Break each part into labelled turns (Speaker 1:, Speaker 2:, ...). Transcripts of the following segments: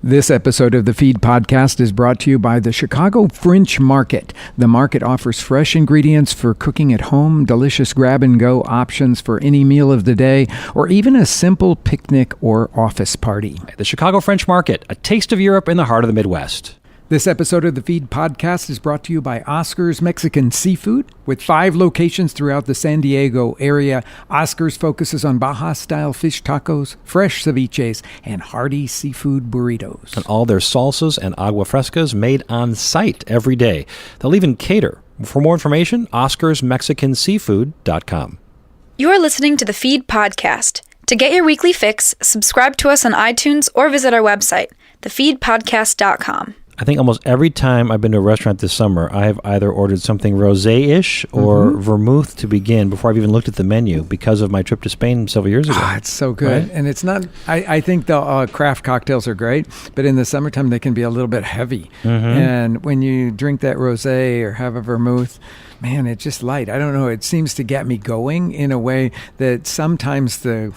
Speaker 1: This episode of the Feed Podcast is brought to you by the Chicago French Market. The market offers fresh ingredients for cooking at home, delicious grab-and-go options for any meal of the day, or even a simple picnic or office party.
Speaker 2: The Chicago French Market, a taste of Europe in the heart of the Midwest.
Speaker 1: This episode of the Feed Podcast is brought to you by Oscar's Mexican Seafood. With 5 locations throughout the San Diego area, Oscar's focuses on Baja-style fish tacos, fresh ceviches, and hearty seafood burritos.
Speaker 2: And all their salsas and agua frescas made on site every day. They'll even cater. For more information, oscarsmexicanseafood.com.
Speaker 3: You're listening to the Feed Podcast. To get your weekly fix, subscribe to us on iTunes or visit our website, thefeedpodcast.com.
Speaker 2: I think almost every time I've been to a restaurant this summer, I have either ordered something rosé-ish or vermouth to begin before I've even looked at the menu because of my trip to Spain several years ago.
Speaker 1: It's so good. Right? And it's not, I think the craft cocktails are great, but in the summertime they can be a little bit heavy. And when you drink that rosé or have a vermouth, man, it's just light. I don't know. It seems to get me going in a way that sometimes the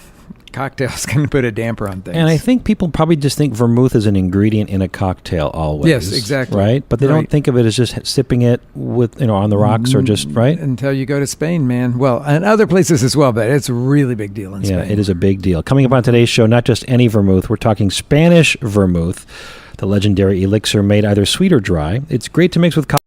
Speaker 1: cocktails can put a damper on things.
Speaker 2: And I think people probably just think vermouth is an ingredient in a cocktail always.
Speaker 1: Yes, exactly.
Speaker 2: Right? But they don't think of it as just sipping it with, on the rocks or just, right?
Speaker 1: Until you go to Spain, man. Well, and other places as well, but it's a really big deal in Spain.
Speaker 2: Yeah, it is a big deal. Coming up on today's show, not just any vermouth, we're talking Spanish vermouth, the legendary elixir made either sweet or dry. It's great to mix with coffee.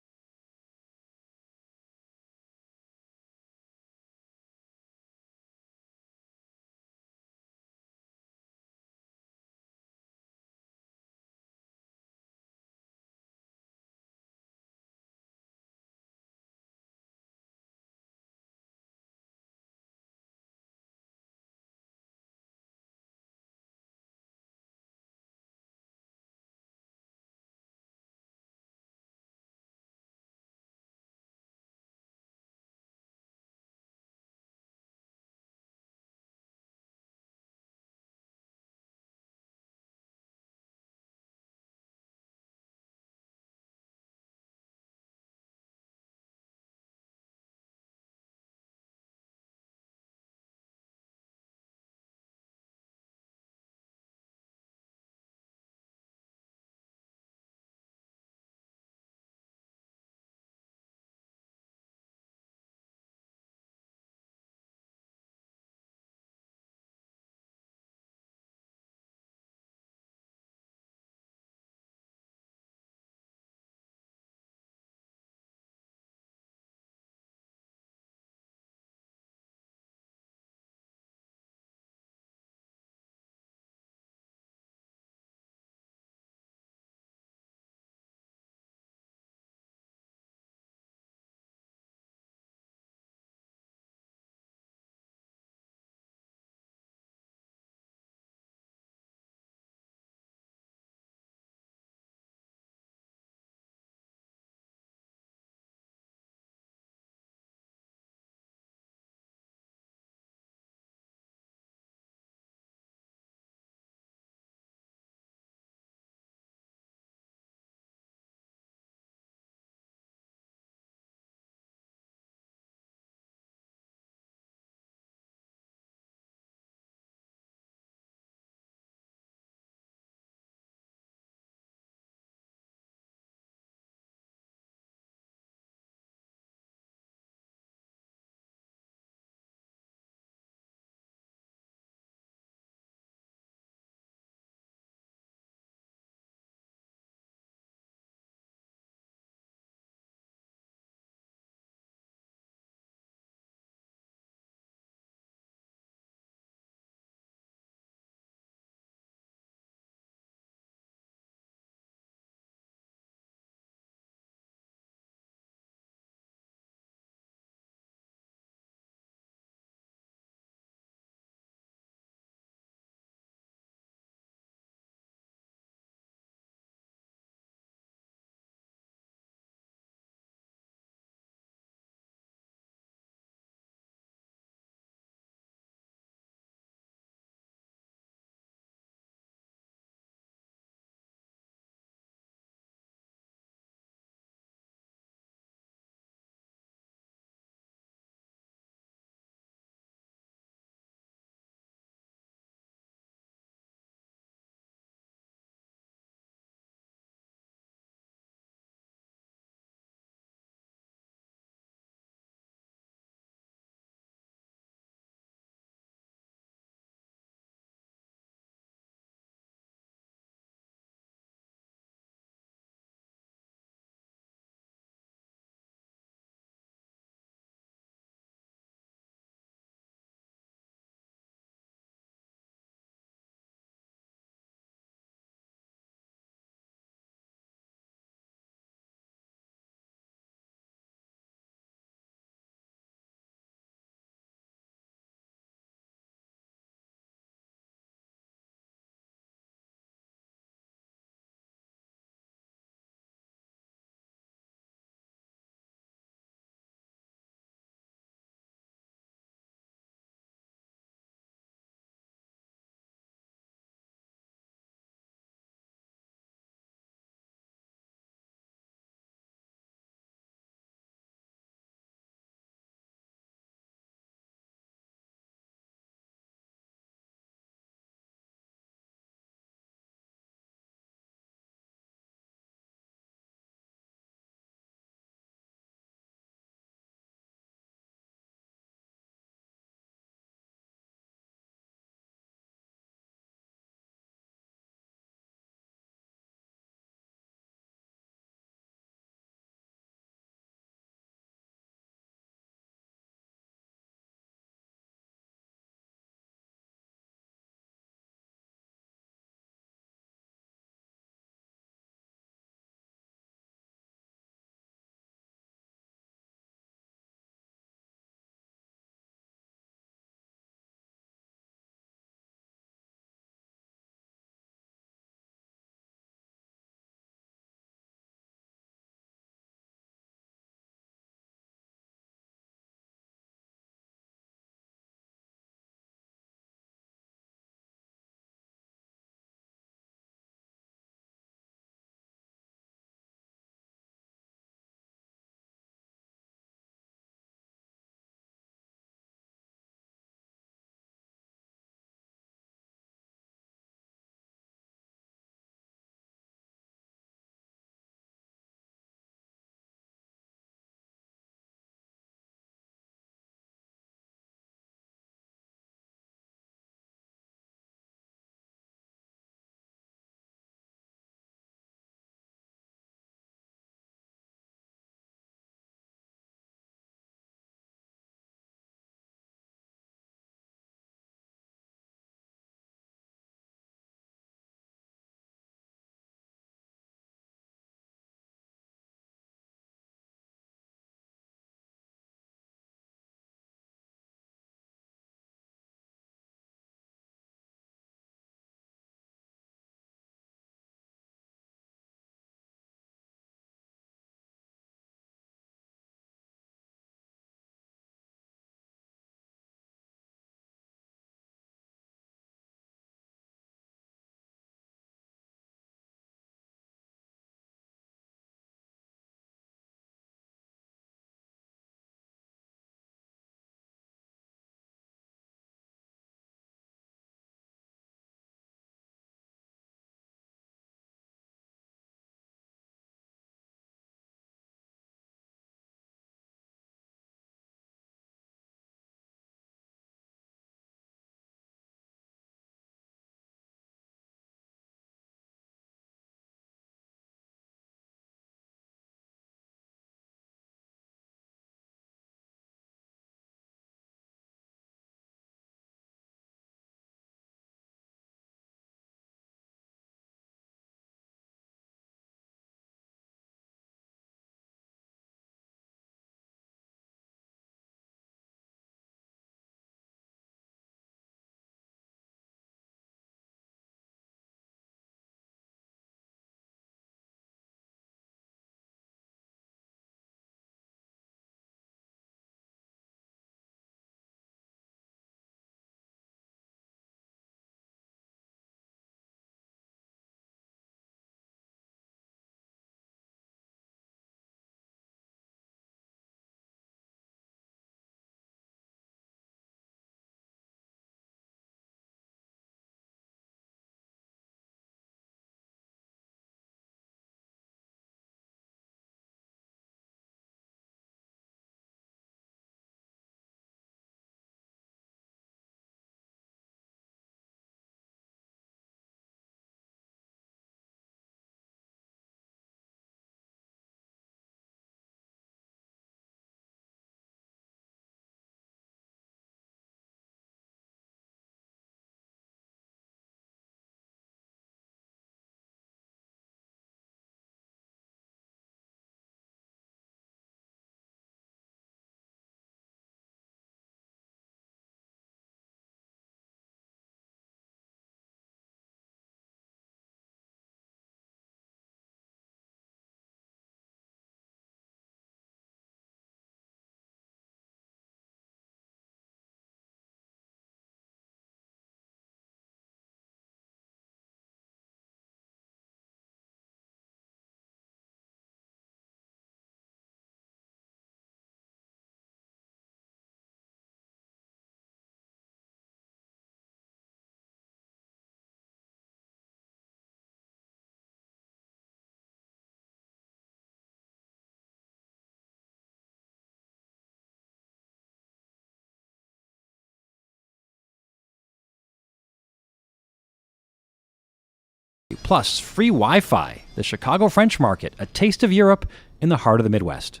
Speaker 2: plus free Wi-Fi. The Chicago French Market, a taste of Europe in the heart of the Midwest.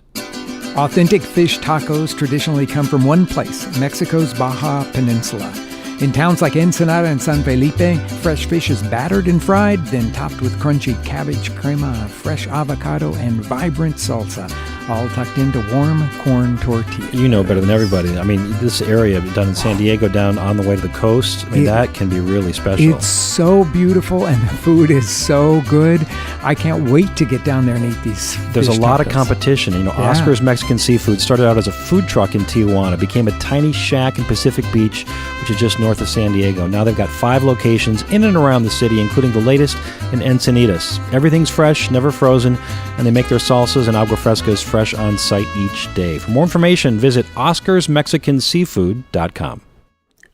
Speaker 1: Authentic fish tacos traditionally come from one place, Mexico's Baja Peninsula. In towns like Ensenada and San Felipe, fresh fish is battered and fried, then topped with crunchy cabbage, crema, fresh avocado, and vibrant salsa, all tucked into warm corn tortillas.
Speaker 2: You know better than everybody. I mean, this area down in San Diego, down on the way to the coast, I mean, that can be really special.
Speaker 1: It's so beautiful, and the food is so good. I can't wait to get down there and eat these
Speaker 2: There's
Speaker 1: fish
Speaker 2: a lot of
Speaker 1: tacos.
Speaker 2: competition. You know,
Speaker 1: Yeah.
Speaker 2: Oscar's Mexican Seafood started out as a food truck in Tijuana, became a tiny shack in Pacific Beach, which is just north of San Diego. Now they've got 5 locations in and around the city, including the latest in Encinitas. Everything's fresh, never frozen, and they make their salsas and agua frescas fresh on site each day. For more information, visit oscarsmexicanseafood.com.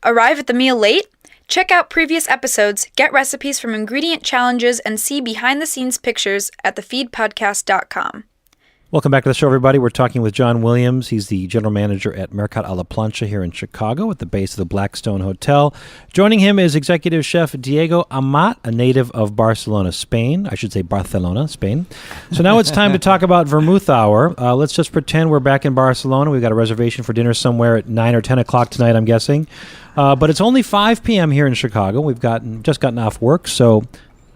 Speaker 3: Arrive at the meal late? Check out previous episodes, get recipes from ingredient challenges, and see behind-the-scenes pictures at thefeedpodcast.com.
Speaker 2: Welcome back to the show, everybody. We're talking with John Williams. He's the general manager at Mercat a la Planxa here in Chicago at the base of the Blackstone Hotel. Joining him is executive chef Diego Amat, a native of Barcelona, Spain. I should say Barcelona, Spain. So now it's time to talk about Vermouth Hour. Let's just pretend we're back in Barcelona. We've got a reservation for dinner somewhere at 9 or 10 o'clock tonight, I'm guessing. But it's only 5 p.m. here in Chicago. We've just gotten off work, so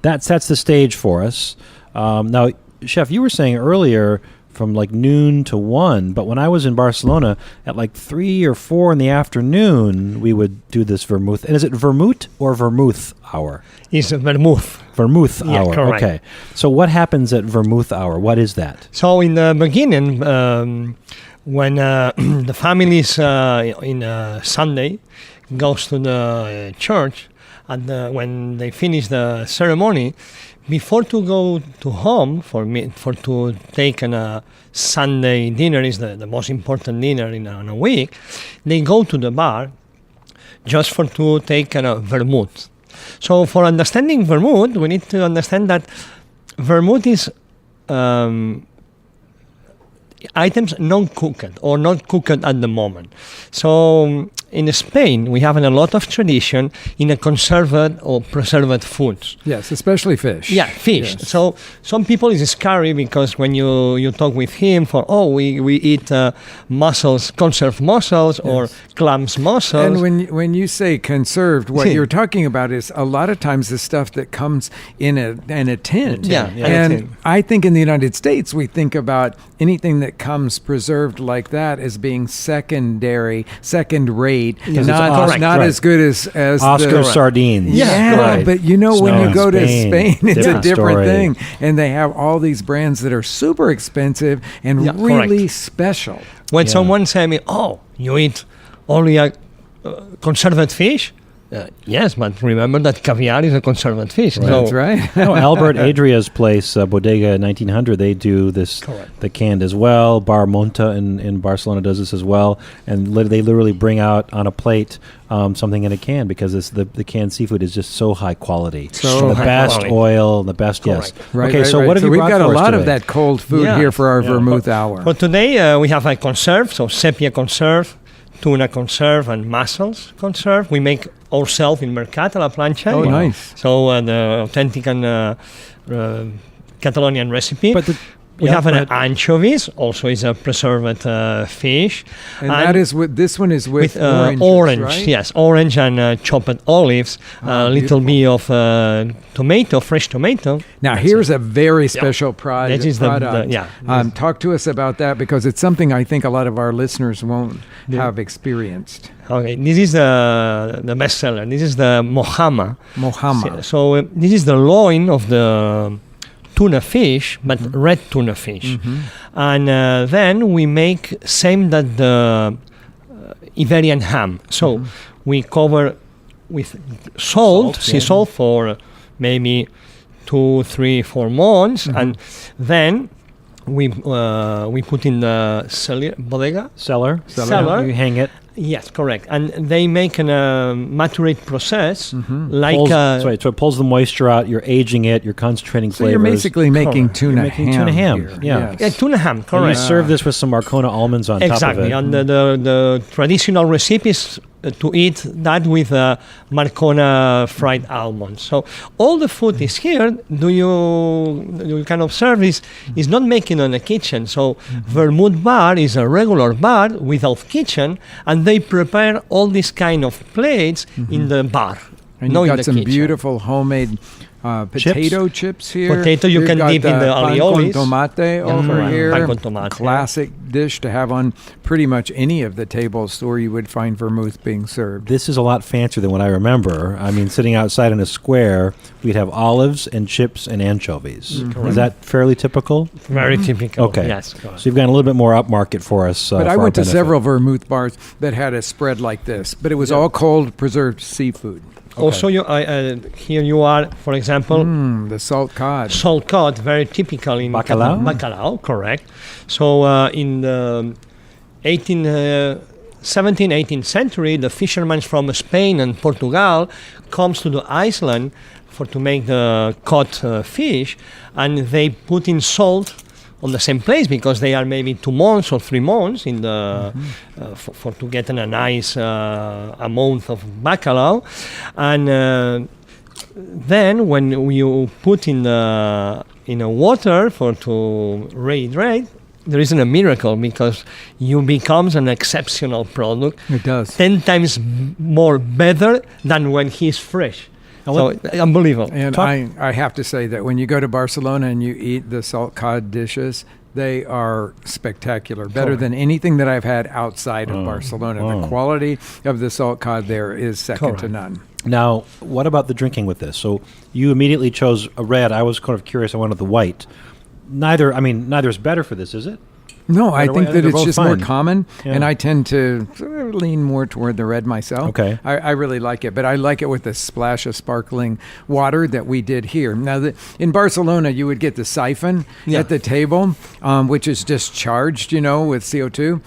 Speaker 2: that sets the stage for us. Now, Chef, you were saying earlier from like noon to 1, but when I was in Barcelona at like 3 or 4 in the afternoon, we would do this vermouth. And is it vermut or vermouth hour?
Speaker 4: It's a vermouth.
Speaker 2: Vermouth hour.
Speaker 4: Correct.
Speaker 2: Okay. So what happens at vermouth hour? What is that?
Speaker 4: So in the beginning, when the families in Sunday goes to the church, and when they finish the ceremony, before to go to home for to take a Sunday dinner is the most important dinner in a week, they go to the bar just for to take a vermouth. So for understanding vermouth, we need to understand that vermouth is items non-cooked or not cooked at the moment. So in Spain, we have a lot of tradition in a conserved or preserved foods.
Speaker 1: Yes, especially fish.
Speaker 4: Yeah, fish.
Speaker 1: Yes.
Speaker 4: So some people is scary because when you talk with him we eat mussels, conserved mussels or clams mussels.
Speaker 1: And when you say conserved, what you're talking about is a lot of times the stuff that comes in a tin.
Speaker 4: Yeah,
Speaker 1: and
Speaker 4: a tin.
Speaker 1: I think in the United States we think about anything that comes preserved like that as being second rate,
Speaker 2: Because
Speaker 1: not
Speaker 2: it's
Speaker 1: as good as
Speaker 2: Oscar
Speaker 1: the
Speaker 2: sardines.
Speaker 1: Yeah,
Speaker 2: Right.
Speaker 1: but when you go to Spain, it's a different
Speaker 2: story.
Speaker 1: thing, and they have all these brands that are super expensive and really special.
Speaker 4: When someone say me, "Oh, you eat only a conserved fish?" Yes, but remember that caviar is a conserved fish.
Speaker 1: Right. That's right.
Speaker 2: Albert Adria's place, Bodega 1900, they do this, the canned as well. Bar Monta in Barcelona does this as well. And they literally bring out on a plate something in a can because the canned seafood is just so high quality.
Speaker 4: So
Speaker 2: the
Speaker 4: high
Speaker 2: best
Speaker 4: quality.
Speaker 2: oil, the best, yes.
Speaker 1: Right,
Speaker 2: okay,
Speaker 1: right,
Speaker 2: so
Speaker 1: right.
Speaker 2: what have you
Speaker 1: we've
Speaker 2: brought
Speaker 1: got a
Speaker 2: for us
Speaker 1: lot of
Speaker 2: today?
Speaker 1: that cold food
Speaker 4: Yeah.
Speaker 1: here for our
Speaker 4: Yeah.
Speaker 1: Vermouth Hour.
Speaker 4: But today we have a conserve, so sepia conserve, tuna conserve, and mussels conserve. We make ourselves in Mercat a la Planxa.
Speaker 1: Oh, nice.
Speaker 4: So the authentic and Catalonian recipe.
Speaker 2: But
Speaker 4: we have an anchovies, also is a preserved fish.
Speaker 1: And that is this one is with
Speaker 4: orange,
Speaker 1: right?
Speaker 4: yes, orange and chopped olives, a little bit of tomato, fresh tomato.
Speaker 1: Now, here's a very special product.
Speaker 4: That is the
Speaker 1: talk to us about that because it's something I think a lot of our listeners won't have experienced.
Speaker 4: Okay, this is the best seller. This is the Mojama. So this is the loin of the tuna fish, but red tuna fish. And then we make same that the Iberian ham. So we cover with sea salt for maybe 2, 3, 4 months, and then we put in the bodega
Speaker 2: cellar. You hang it.
Speaker 4: Yes, correct. And they make a maturate process
Speaker 2: So it pulls the moisture out. You're aging it. You're concentrating flavors.
Speaker 1: So you're basically making tuna ham.
Speaker 2: Tuna ham.
Speaker 1: Here.
Speaker 2: Yeah.
Speaker 1: Yes.
Speaker 4: Tuna ham, correct.
Speaker 2: And you serve this with some Marcona almonds on top of it.
Speaker 4: Exactly. And the traditional recipe is to eat that with Marcona fried almonds. So all the food is here. You can observe is not making in the kitchen. So Vermut Bar is a regular bar without kitchen, and they prepare all these kind of plates in the bar.
Speaker 1: And
Speaker 4: not
Speaker 1: you've
Speaker 4: in
Speaker 1: got
Speaker 4: the
Speaker 1: some
Speaker 4: kitchen.
Speaker 1: beautiful homemade potato chips here.
Speaker 4: Potato you
Speaker 1: We've
Speaker 4: can
Speaker 1: got
Speaker 4: dip in the
Speaker 1: pan
Speaker 4: aliolis.
Speaker 1: con tomate over
Speaker 4: correct.
Speaker 1: here.
Speaker 4: Pan con tomate.
Speaker 1: Classic dish to have on pretty much any of the tables where you would find vermouth being served.
Speaker 2: This is a lot fancier than what I remember. I mean, sitting outside in a square, we'd have olives and chips and anchovies. Is that fairly typical?
Speaker 4: Very typical.
Speaker 2: Okay.
Speaker 4: Yes.
Speaker 2: So you've got a little bit more upmarket for us.
Speaker 1: But I
Speaker 2: for our
Speaker 1: went to
Speaker 2: benefit.
Speaker 1: several vermouth bars that had a spread like this, but it was all cold preserved seafood.
Speaker 4: Also, here you are, for example,
Speaker 1: The salt cod.
Speaker 4: salt cod, very typical in
Speaker 2: Bacalao?
Speaker 4: Bacalao, correct. So in the 17th, 18th century, the fishermen from Spain and Portugal comes to the island to make the cod fish, and they put in salt on the same place because they are maybe 2 months or 3 months in the for to get a nice amount of bacalao, and then when you put in a water to rehydrate, there isn't a miracle because you becomes an exceptional product.
Speaker 1: It does.
Speaker 4: 10 times more better than when he's fresh. So unbelievable.
Speaker 1: And I have to say that when you go to Barcelona and you eat the salt cod dishes, they are spectacular. Better than anything that I've had outside of Barcelona. The quality of the salt cod there is second to none.
Speaker 2: Now, what about the drinking with this? So you immediately chose a red. I was kind of curious. I wanted the white. Neither is better for this, is it?
Speaker 1: No, I think that
Speaker 2: they're
Speaker 1: it's
Speaker 2: both
Speaker 1: just more
Speaker 2: fine.
Speaker 1: common,
Speaker 2: Yeah.
Speaker 1: and I tend to sort of lean more toward the red myself.
Speaker 2: Okay.
Speaker 1: I really like it, but I like it with the splash of sparkling water that we did here. Now, in Barcelona, you would get the siphon at the table, which is just charged, with CO2,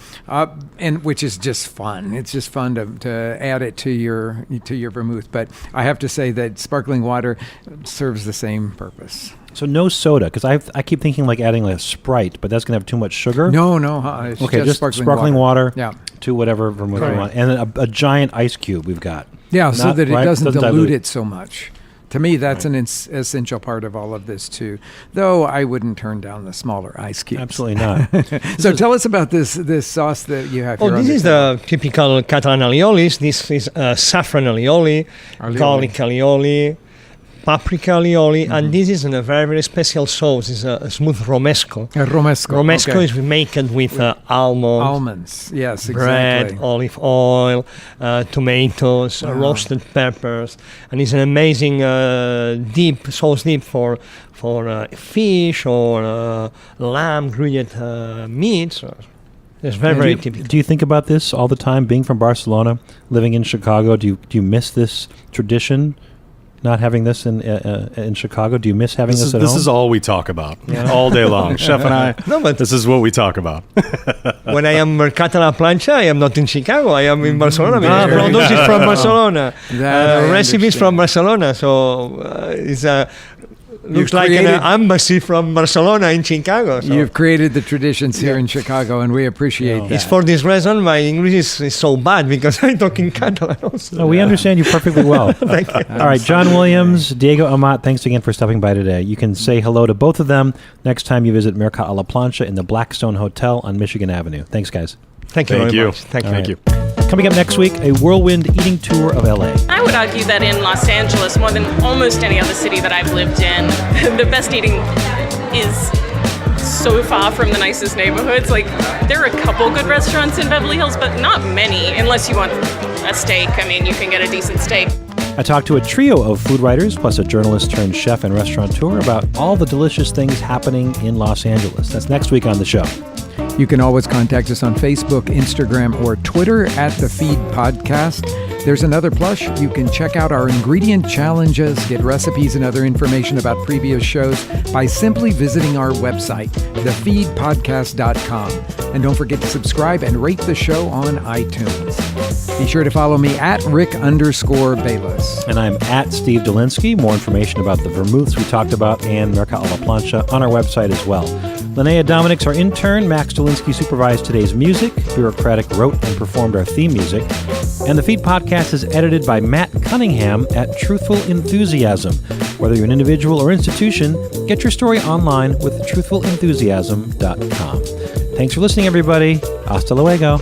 Speaker 1: and which is just fun. It's just fun to add it to your vermouth. But I have to say that sparkling water serves the same purpose.
Speaker 2: So no soda, because I keep thinking like adding like a Sprite, but that's going to have too much sugar.
Speaker 1: No, it's
Speaker 2: Okay, just
Speaker 1: sparkling
Speaker 2: water
Speaker 1: Yeah.
Speaker 2: to whatever vermouth you want. And then a giant ice cube we've got.
Speaker 1: Yeah, so that it
Speaker 2: right?
Speaker 1: doesn't dilute
Speaker 2: dilute
Speaker 1: it so much. To me, that's an essential part of all of this, too. Though I wouldn't turn down the smaller ice cubes.
Speaker 2: Absolutely not.
Speaker 1: So tell us about this sauce that you have here.
Speaker 4: Oh, this is the typical Catalan aliolis. This is saffron alioli, garlic alioli, paprika alioli, and this is in a very, very special sauce. It's a smooth romesco.
Speaker 1: Romesco.
Speaker 4: Romesco
Speaker 1: Okay.
Speaker 4: is made with
Speaker 1: Almonds. Yes, exactly.
Speaker 4: bread, olive oil, tomatoes, roasted peppers, and it's an amazing sauce dip for fish or lamb, grilled meat. So it's very, very typical.
Speaker 2: Do you think about this all the time, being from Barcelona, living in Chicago? Do you miss this tradition? Not having this in Chicago, do you miss having this at home?
Speaker 5: This is all we talk about all day long. Chef and I.
Speaker 4: No, but
Speaker 5: this is what we talk about.
Speaker 4: when I am Mercat la Planxa, I am not in Chicago. I am in Barcelona. Product is from Barcelona. Recipes from Barcelona. So it's looks like an embassy from Barcelona in Chicago. So.
Speaker 1: You've created the traditions here in Chicago, and we appreciate that.
Speaker 4: It's for this reason my English is so bad because I talk in Catalan also.
Speaker 2: No, we understand you perfectly well.
Speaker 4: Thank you.
Speaker 2: All right, John Williams, Diego Amat, thanks again for stopping by today. You can say hello to both of them next time you visit Mercat a la Plancha in the Blackstone Hotel on Michigan Avenue. Thanks, guys.
Speaker 4: Thank you very much. Thank you.
Speaker 2: Coming up next week, a whirlwind eating tour of LA.
Speaker 6: I would argue that in Los Angeles, more than almost any other city that I've lived in, the best eating is so far from the nicest neighborhoods. Like, there are a couple good restaurants in Beverly Hills, but not many, unless you want a steak. I mean, you can get a decent steak.
Speaker 2: I talked to a trio of food writers, plus a journalist turned chef and restaurateur about all the delicious things happening in Los Angeles. That's next week on the show.
Speaker 1: You can always contact us on Facebook, Instagram, or Twitter at The Feed Podcast. There's another plus. You can check out our ingredient challenges, get recipes and other information about previous shows by simply visiting our website, thefeedpodcast.com. And don't forget to subscribe and rate the show on iTunes. Be sure to follow me at Rick_Bayless.
Speaker 2: And I'm at Steve Dolinsky. More information about the vermouths we talked about and Mercat a la Plancha on our website as well. Linnea Dominic's our intern. Max Dolinsky supervised today's music. Bureaucratic wrote and performed our theme music. And the Feed podcast is edited by Matt Cunningham at Truthful Enthusiasm. Whether you're an individual or institution, get your story online with truthfulenthusiasm.com. Thanks for listening, everybody. Hasta luego.